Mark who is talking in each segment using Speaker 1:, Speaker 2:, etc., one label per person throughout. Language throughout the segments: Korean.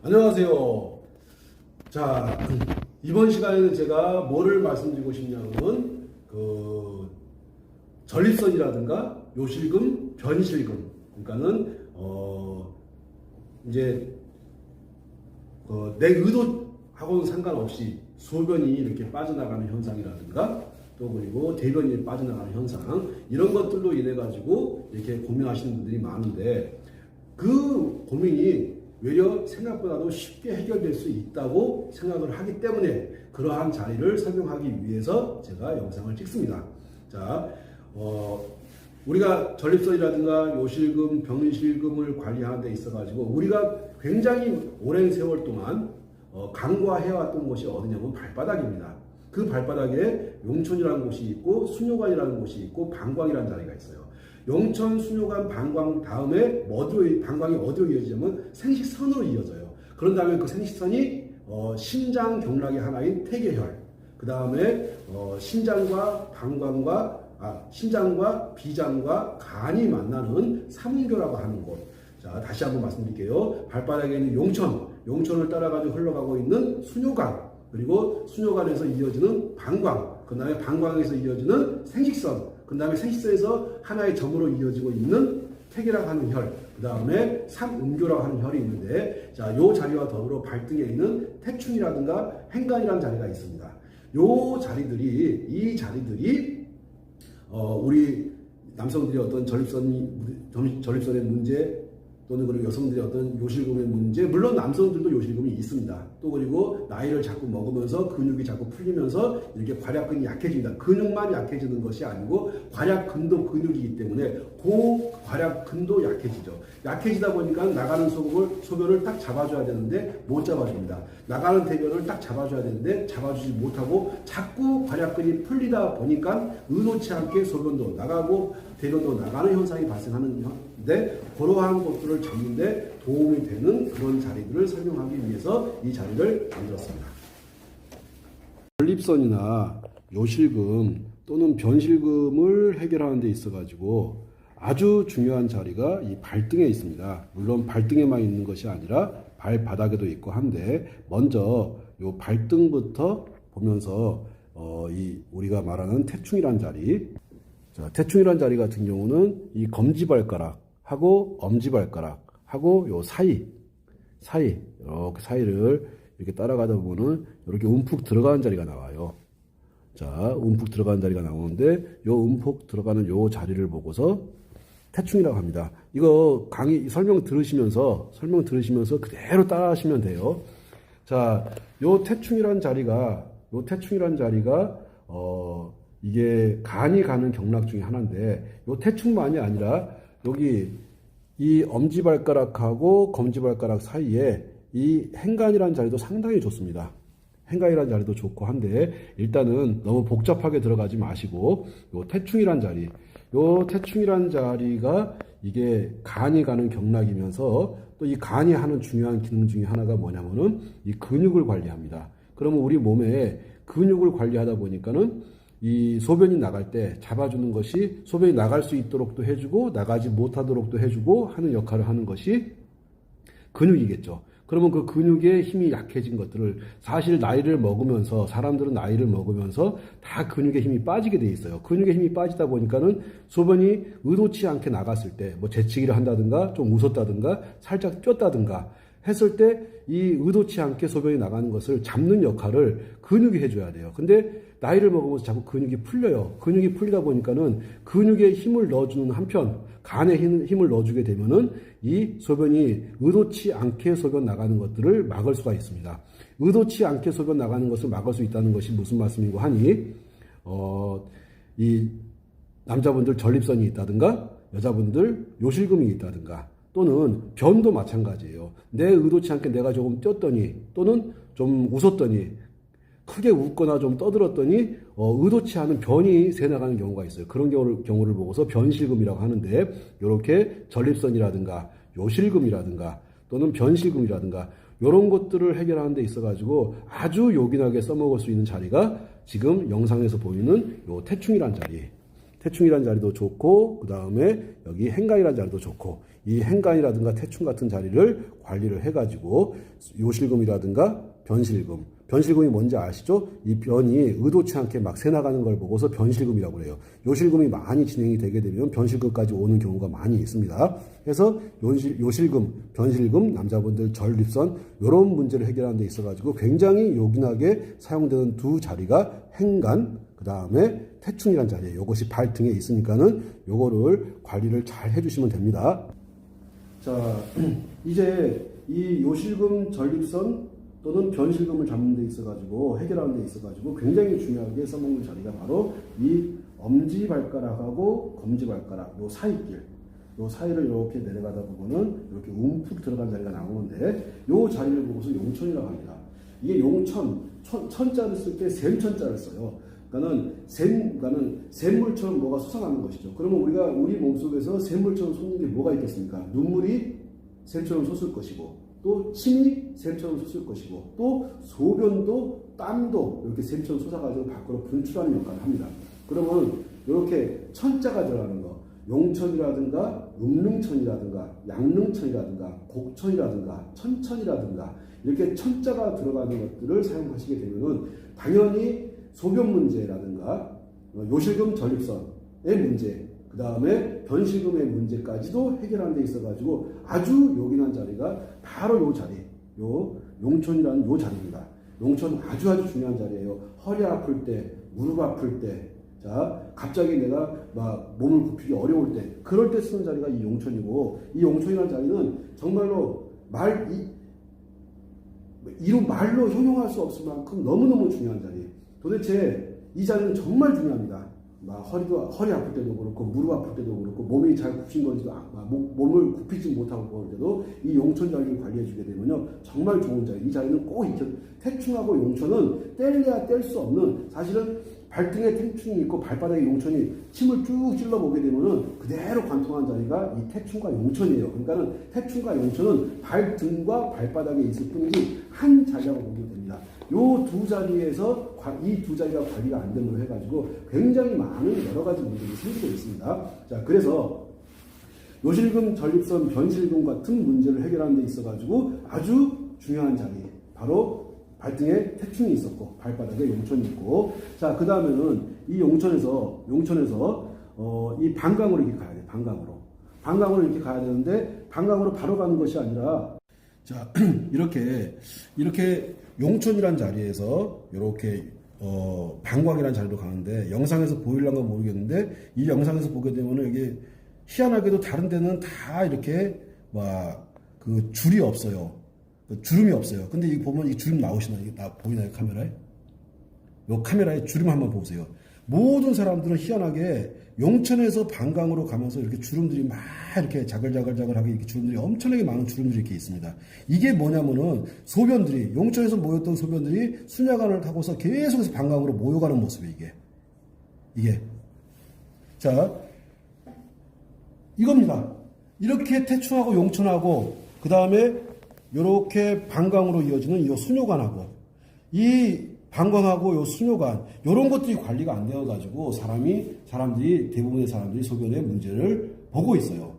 Speaker 1: 안녕하세요. 자, 이번 시간에는 제가 뭐를 말씀드리고 싶냐면, 전립선이라든가 요실금, 변실금. 그러니까는, 이제, 내 의도하고는 상관없이 소변이 이렇게 빠져나가는 현상이라든가, 또 그리고 대변이 빠져나가는 현상, 이런 것들로 인해가지고 이렇게 고민하시는 분들이 많은데, 그 고민이 외려 생각보다도 쉽게 해결될 수 있다고 생각을 하기 때문에 그러한 자리를 설명하기 위해서 제가 영상을 찍습니다. 자, 우리가 전립선이라든가 요실금, 병실금을 관리하는 데 있어가지고 우리가 굉장히 오랜 세월 동안 간과해왔던 곳이 어디냐면 발바닥입니다. 그 발바닥에 용천이라는 곳이 있고 수뇨관이라는 곳이 있고 방광이라는 자리가 있어요. 용천, 수뇨관, 방광 다음에 방광이 어디로 이어지냐면 생식선으로 이어져요. 그런 다음에 그 생식선이 신장 경락의 하나인 태계혈, 그 다음에 신장과 비장과 간이 만나는 삼음교라고 하는 곳. 자, 다시 한번 말씀드릴게요. 발바닥에 있는 용천을 따라가지고 흘러가고 있는 수뇨관, 그리고 수뇨관에서 이어지는 방광, 그 다음에 방광에서 이어지는 생식선, 그 다음에 생식선에서 하나의 점으로 이어지고 있는 태계라고 하는 혈, 그 다음에 삼음교라고 하는 혈이 있는데, 자, 요 자리와 더불어 발등에 있는 태충이라든가 행간이라는 자리가 있습니다. 이 자리들이, 우리 남성들이 어떤 전립선의 문제, 또는 그리고 여성들의 어떤 요실금의 문제, 물론 남성들도 요실금이 있습니다. 또 그리고 나이를 자꾸 먹으면서 근육이 자꾸 풀리면서 이렇게 괄약근이 약해집니다. 근육만 약해지는 것이 아니고 괄약근도 근육이기 때문에 그 괄약근도 약해지죠. 약해지다 보니까 나가는 소변을 딱 잡아줘야 되는데 못 잡아줍니다. 나가는 대변을 딱 잡아줘야 되는데 잡아주지 못하고 자꾸 괄약근이 풀리다 보니까 의도치 않게 소변도 나가고 대변도 나가는 현상이 발생하는데, 그러한 것들을 잡는데 도움이 되는 그런 자리들을 설명하기 위해서 이 자리를 만들었습니다. 전립선이나 요실금 또는 변실금을 해결하는 데 있어가지고 아주 중요한 자리가 이 발등에 있습니다. 물론 발등에만 있는 것이 아니라 발바닥에도 있고 한데, 먼저 요 발등부터 보면서 우리가 말하는 태충이란 자리, 태충이란 자리 같은 경우는 이 검지발가락하고 엄지발가락하고 요 이렇게 사이를 이렇게 따라가다 보면은 이렇게 움푹 들어가는 자리가 나와요. 자, 움푹 들어가는 자리가 나오는데, 요 움푹 들어가는 요 자리를 보고서 태충이라고 합니다. 이거 강의 설명 들으시면서 그대로 따라 하시면 돼요. 자, 요 태충이란 자리가 이게 간이 가는 경락 중에 하나인데, 요 태충만이 아니라 여기 이 엄지발가락하고 검지발가락 사이에 이 행간이라는 자리도 상당히 좋습니다. 행간이라는 자리도 좋고 한데, 일단은 너무 복잡하게 들어가지 마시고 요 태충이란 자리가 이게 간이 가는 경락이면서 또 이 간이 하는 중요한 기능 중에 하나가 뭐냐면은 이 근육을 관리합니다. 그러면 우리 몸에 근육을 관리하다 보니까는 이 소변이 나갈 때 잡아주는 것이, 소변이 나갈 수 있도록도 해주고 나가지 못하도록도 해주고 하는 역할을 하는 것이 근육이겠죠. 그러면 그 근육의 힘이 약해진 것들을, 사실 사람들은 나이를 먹으면서 다 근육의 힘이 빠지게 돼 있어요. 근육의 힘이 빠지다 보니까는 소변이 의도치 않게 나갔을 때, 뭐 재치기를 한다든가 좀 웃었다든가 살짝 쪘다든가 했을 때 이 의도치 않게 소변이 나가는 것을 잡는 역할을 근육이 해줘야 돼요. 근데 나이를 먹으면서 자꾸 근육이 풀려요. 근육이 풀리다 보니까는 근육에 힘을 넣어주는 한편, 간에 힘을 넣어주게 되면은 이 소변이 의도치 않게 소변 나가는 것들을 막을 수가 있습니다. 의도치 않게 소변 나가는 것을 막을 수 있다는 것이 무슨 말씀인고 하니, 이 남자분들 전립선이 있다든가 여자분들 요실금이 있다든가 또는 변도 마찬가지예요. 내 의도치 않게 내가 조금 쪘더니 또는 좀 웃었더니, 크게 웃거나 좀 떠들었더니 의도치 않은 변이 새나가는 경우가 있어요. 그런 경우를 보고서 변실금이라고 하는데, 이렇게 전립선이라든가 요실금이라든가 또는 변실금이라든가 이런 것들을 해결하는 데 있어가지고 아주 요긴하게 써먹을 수 있는 자리가 지금 영상에서 보이는 요 태충이란 자리. 태충이라는 자리도 좋고, 그 다음에 여기 행간이라는 자리도 좋고, 이 행간이라든가 태충 같은 자리를 관리를 해가지고 요실금이라든가 변실금이 뭔지 아시죠? 이 변이 의도치 않게 막 새나가는 걸 보고서 변실금이라고 그래요. 요실금이 많이 진행이 되게 되면 변실금까지 오는 경우가 많이 있습니다. 그래서 요실금, 변실금, 남자분들 전립선 이런 문제를 해결하는 데 있어가지고 굉장히 요긴하게 사용되는 두 자리가 행간, 그 다음에 태충이란 자리예요. 이것이 발등에 있으니까는 요거를 관리를 잘 해주시면 됩니다. 자, 이제 이 요실금 전립선 또는 변실금을 잡는 데 있어가지고 해결하는 데 있어가지고 굉장히 중요하게 써먹는 자리가 바로 이 엄지발가락하고 검지발가락 요 사이길, 요 사이를 이렇게 내려가다 보면은 이렇게 움푹 들어간 자리가 나오는데 요 자리를 보고서 용천이라고 합니다. 이게 용천, 천자를 쓸 때 샘천자를 써요. 그러니까는 샘물처럼 뭐가 솟아나는 것이죠. 그러면 우리 몸속에서 샘물처럼 솟는 게 뭐가 있겠습니까? 눈물이 샘처럼 솟을 것이고, 또 침이 샘처럼 솟을 것이고, 또 소변도 땀도 이렇게 샘처럼 솟아가지고 밖으로 분출하는 역할을 합니다. 그러면 이렇게 천자가 들어가는 거, 용천이라든가 음릉천이라든가 양릉천이라든가 곡천이라든가 천천이라든가 이렇게 천자가 들어가는 것들을 사용하시게 되면은 당연히 소변 문제라든가 요실금 전립선의 문제, 그 다음에 변실금의 문제까지도 해결하는 데 있어가지고 아주 요긴한 자리가 바로 요 자리, 요 용천이라는 요 자리입니다. 용천 아주 중요한 자리예요. 허리 아플 때, 무릎 아플 때, 자, 갑자기 내가 막 몸을 굽히기 어려울 때, 그럴 때 쓰는 자리가 이 용천이고, 이 용천이라는 자리는 정말로 이로 말로 형용할 수 없을 만큼 너무너무 중요한 자리. 도대체 이 자리는 정말 중요합니다. 허리 아플 때도 그렇고, 무릎 아플 때도 그렇고, 몸이 잘 굽힌 건지도, 몸을 굽히지 못하고 그럴 때도 이 용천 자리를 관리해주게 되면요, 정말 좋은 자리. 이 자리는 꼭 태충하고 용천은 뗄래야 뗄 수 없는, 사실은 발등에 태충이 있고 발바닥에 용천이 침을 쭉 찔러보게 되면은 그대로 관통한 자리가 이 태충과 용천이에요. 그러니까는 태충과 용천은 발등과 발바닥에 있을 뿐이지 한 자리라고 보면 됩니다. 요 두 자리에서 이 두 자리가 관리가 안 됨으로 해가지고 굉장히 많은 여러 가지 문제들이 생기고 있습니다. 자, 그래서 요실금, 전립선, 변실금 같은 문제를 해결하는 데 있어가지고 아주 중요한 자리, 바로 발등에 태충이 있었고 발바닥에 용천이 있고, 자, 그 다음에는 이 용천에서 이 방광으로 이렇게 가야 돼. 방광으로 이렇게 가야 되는데 방광으로 바로 가는 것이 아니라, 자, 이렇게 용천이란 자리에서 이렇게 방광이란 자리로 가는데, 영상에서 보일란가 모르겠는데 이 영상에서 보게 되면은 이게 희한하게도 다른 데는 다 이렇게 그 줄이 없어요. 주름이 없어요. 근데 이 보면 이 주름 나오시나요? 이게 보이나요? 카메라에? 요 카메라에 주름 한번 보세요. 모든 사람들은 희한하게 용천에서 방광으로 가면서 이렇게 주름들이 막 이렇게 자글자글하게 이렇게 주름들이 엄청나게 많은 주름들이 이렇게 있습니다. 이게 뭐냐면은 소변들이, 용천에서 모였던 소변들이 순야관을 타고서 계속해서 방광으로 모여가는 모습이에요. 이게. 자, 이겁니다. 이렇게 태충하고 용천하고, 그 다음에 요렇게 방광으로 이어지는 이 수뇨관하고, 이 방광하고 요 수뇨관, 요런 것들이 관리가 안 되어가지고 대부분의 사람들이 소변의 문제를 보고 있어요.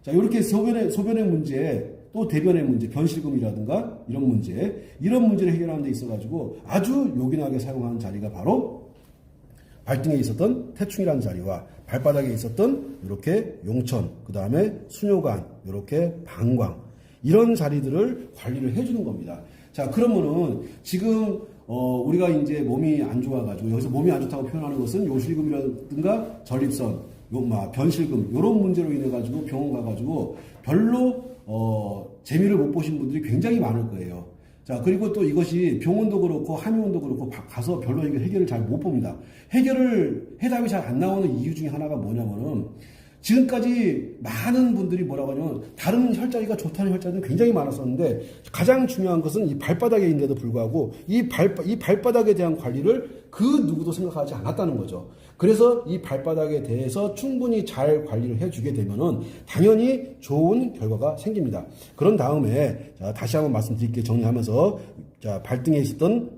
Speaker 1: 자, 요렇게 소변의 문제, 또 대변의 문제, 변실금이라든가 이런 문제를 해결하는 데 있어가지고 아주 요긴하게 사용하는 자리가 바로 발등에 있었던 태충이라는 자리와 발바닥에 있었던 이렇게 용천, 그 다음에 수뇨관, 이렇게 방광, 이런 자리들을 관리를 해주는 겁니다. 자, 그러면은 지금 우리가 이제 몸이 안 좋아가지고, 여기서 몸이 안 좋다고 표현하는 것은 요실금이라든가 전립선, 변실금 이런 문제로 인해 가지고 병원 가가지고 별로 재미를 못 보신 분들이 굉장히 많을 거예요. 자, 그리고 또 이것이 병원도 그렇고 한의원도 그렇고 가서 별로 해결을 잘 못 봅니다. 해답이 잘 안 나오는 이유 중에 하나가 뭐냐면은, 지금까지 많은 분들이 뭐라고 하냐면 다른 혈자리가 좋다는 혈자리는 굉장히 많았었는데, 가장 중요한 것은 이 발바닥에 있는데도 불구하고 이 발바닥에 대한 관리를 그 누구도 생각하지 않았다는 거죠. 그래서 이 발바닥에 대해서 충분히 잘 관리를 해주게 되면은 당연히 좋은 결과가 생깁니다. 그런 다음에 자, 다시 한번 말씀드릴게요. 정리하면서 자, 발등에 있었던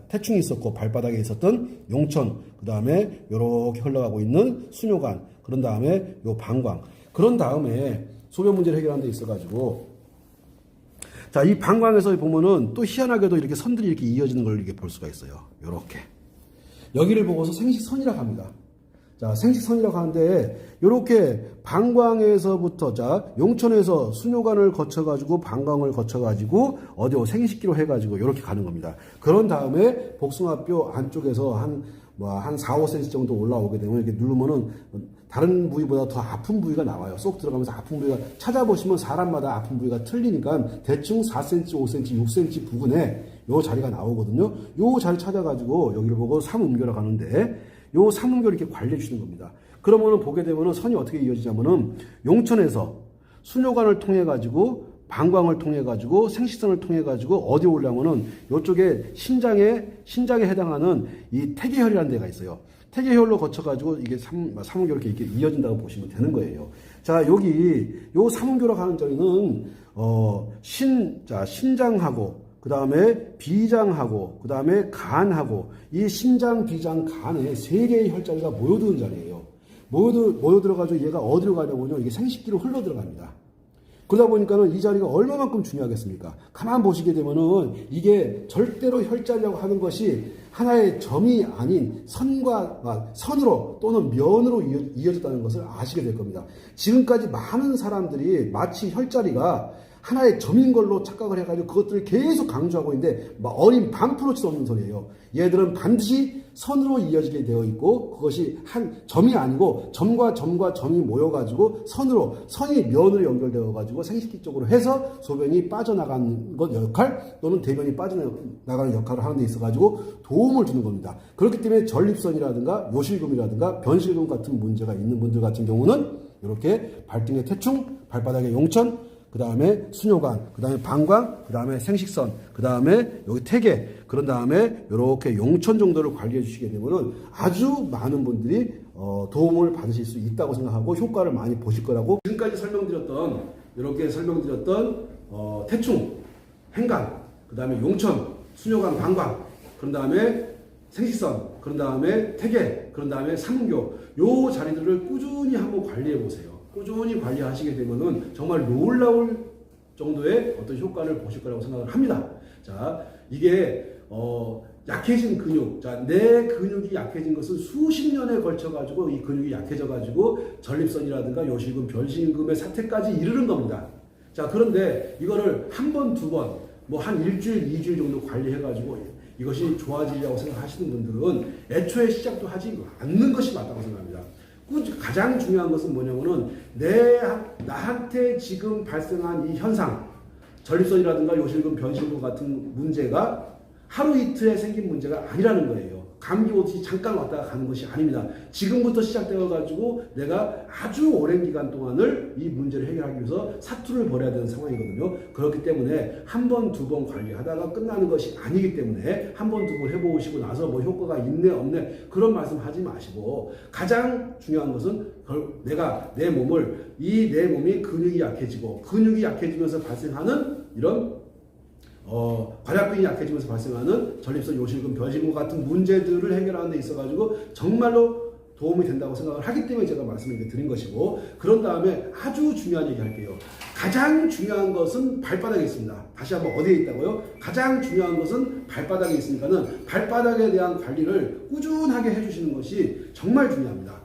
Speaker 1: 태충이 있었고 발바닥에 있었던 용천, 그 다음에 이렇게 흘러가고 있는 수뇨관, 그런 다음에 요 방광, 그런 다음에 소변 문제를 해결하는 데 있어가지고 자, 이 방광에서 보면은 또 희한하게도 이렇게 선들이 이렇게 이어지는 걸 이렇게 볼 수가 있어요. 요렇게. 여기를 보고서 생식선이라고 합니다. 자, 생식선이라고 하는데, 요렇게 방광에서부터, 자, 용천에서 수뇨관을 거쳐가지고, 방광을 거쳐가지고, 어디로 생식기로 해가지고, 요렇게 가는 겁니다. 그런 다음에 복숭아뼈 안쪽에서 한 4, 5cm 정도 올라오게 되면 이렇게 누르면은 다른 부위보다 더 아픈 부위가 나와요. 쏙 들어가면서 아픈 부위가 찾아보시면 사람마다 아픈 부위가 틀리니까 대충 4cm, 5cm, 6cm 부근에 요 자리가 나오거든요. 요 자리 찾아가지고 여기를 보고 삼음교라 가는데 요 삼음교를 이렇게 관리해 주시는 겁니다. 그러면은 보게 되면은 선이 어떻게 이어지냐면은 용천에서 수뇨관을 통해 가지고 방광을 통해 가지고 생식선을 통해 가지고 어디 올라오면은 요쪽에 신장에 해당하는 이 태계혈이라는 데가 있어요. 태계혈로 거쳐가지고 이게 삼음교로 이렇게 이어진다고 보시면 되는 거예요. 자, 여기 요 삼음교로 가는 자리는 신장하고 그 다음에 비장하고 그 다음에 간하고 이 신장, 비장, 간에 세 개의 혈자리가 모여드는 자리예요. 모여들어가지고 얘가 어디로 가냐면요, 이게 생식기로 흘러 들어갑니다. 그러다 보니까는 이 자리가 얼마만큼 중요하겠습니까? 가만 보시게 되면은 이게 절대로 혈자리라고 하는 것이 하나의 점이 아닌 선으로 또는 면으로 이어졌다는 것을 아시게 될 겁니다. 지금까지 많은 사람들이 마치 혈자리가 하나의 점인 걸로 착각을 해가지고 그것들을 계속 강조하고 있는데 어린 반프로치도 없는 소리예요. 얘들은 반드시 선으로 이어지게 되어 있고 그것이 한 점이 아니고 점과 점이 모여가지고 선이 면으로 연결되어가지고 생식기 쪽으로 해서 소변이 빠져나가는 것 역할 또는 대변이 빠져나가는 역할을 하는 데 있어가지고 도움을 주는 겁니다. 그렇기 때문에 전립선이라든가 요실금이라든가 변실금 같은 문제가 있는 분들 같은 경우는 이렇게 발등의 태충, 발바닥의 용천, 그 다음에 수뇨관, 그 다음에 방광, 그 다음에 생식선, 그 다음에 여기 태계, 그런 다음에 이렇게 용천 정도를 관리해 주시게 되면은 아주 많은 분들이 도움을 받으실 수 있다고 생각하고 효과를 많이 보실 거라고 지금까지 이렇게 설명드렸던 태충, 행간, 그 다음에 용천, 수뇨관, 방광, 그런 다음에 생식선, 그런 다음에 태계, 그런 다음에 삼음교, 요 자리들을 꾸준히 한번 관리해 보세요. 꾸준히 관리하시게 되면은 정말 놀라울 정도의 어떤 효과를 보실 거라고 생각을 합니다. 자, 이게 약해진 근육, 자, 내 근육이 약해진 것은 수십 년에 걸쳐 가지고 이 근육이 약해져 가지고 전립선이라든가 요실금, 변실금의 사태까지 이르는 겁니다. 자, 그런데 이거를 한 번, 두 번, 뭐 한 일주일, 2주일 정도 관리해 가지고 이것이 좋아지려고 생각하시는 분들은 애초에 시작도 하지 않는 것이 맞다고 생각합니다. 가장 중요한 것은 뭐냐면은 나한테 지금 발생한 이 현상, 전립선이라든가 요실금, 변실금 같은 문제가 하루 이틀에 생긴 문제가 아니라는 거예요. 감기 오듯이 잠깐 왔다가 가는 것이 아닙니다. 지금부터 시작되어가지고 내가 아주 오랜 기간 동안을 이 문제를 해결하기 위해서 사투를 벌여야 되는 상황이거든요. 그렇기 때문에 한 번, 두 번 관리하다가 끝나는 것이 아니기 때문에 한 번, 두 번 해보시고 나서 뭐 효과가 있네, 없네 그런 말씀 하지 마시고 가장 중요한 것은 내가 내 몸이 근육이 약해지면서 발생하는 이런 관약근이 약해지면서 발생하는 전립선, 요실금, 변실금 같은 문제들을 해결하는 데 있어가지고 정말로 도움이 된다고 생각을 하기 때문에 제가 말씀을 드린 것이고, 그런 다음에 아주 중요한 얘기 할게요. 가장 중요한 것은 발바닥에 있습니다. 다시 한번 어디에 있다고요? 가장 중요한 것은 발바닥에 있으니까는 발바닥에 대한 관리를 꾸준하게 해주시는 것이 정말 중요합니다.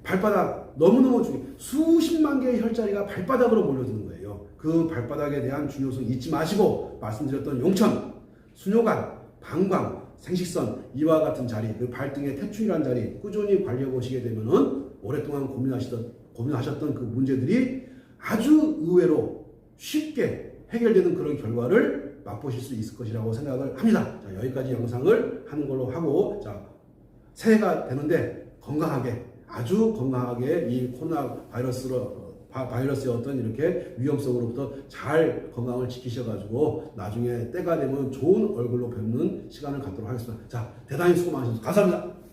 Speaker 1: 발바닥 너무너무 중요해요. 수십만 개의 혈자리가 발바닥으로 몰려드는 거예요. 그 발바닥에 대한 중요성 잊지 마시고 말씀드렸던 용천, 수뇨관, 방광, 생식선 이와 같은 자리, 그 발등의 태충이라는 자리 꾸준히 관리해 보시게 되면은 오랫동안 고민하셨던 그 문제들이 아주 의외로 쉽게 해결되는 그런 결과를 맛보실 수 있을 것이라고 생각을 합니다. 자, 여기까지 영상을 하는 걸로 하고, 자, 새해가 되는데 아주 건강하게 이 코로나 바이러스의 어떤 이렇게 위험성으로부터 잘 건강을 지키셔가지고 나중에 때가 되면 좋은 얼굴로 뵙는 시간을 갖도록 하겠습니다. 자, 대단히 수고 많으셨습니다. 감사합니다.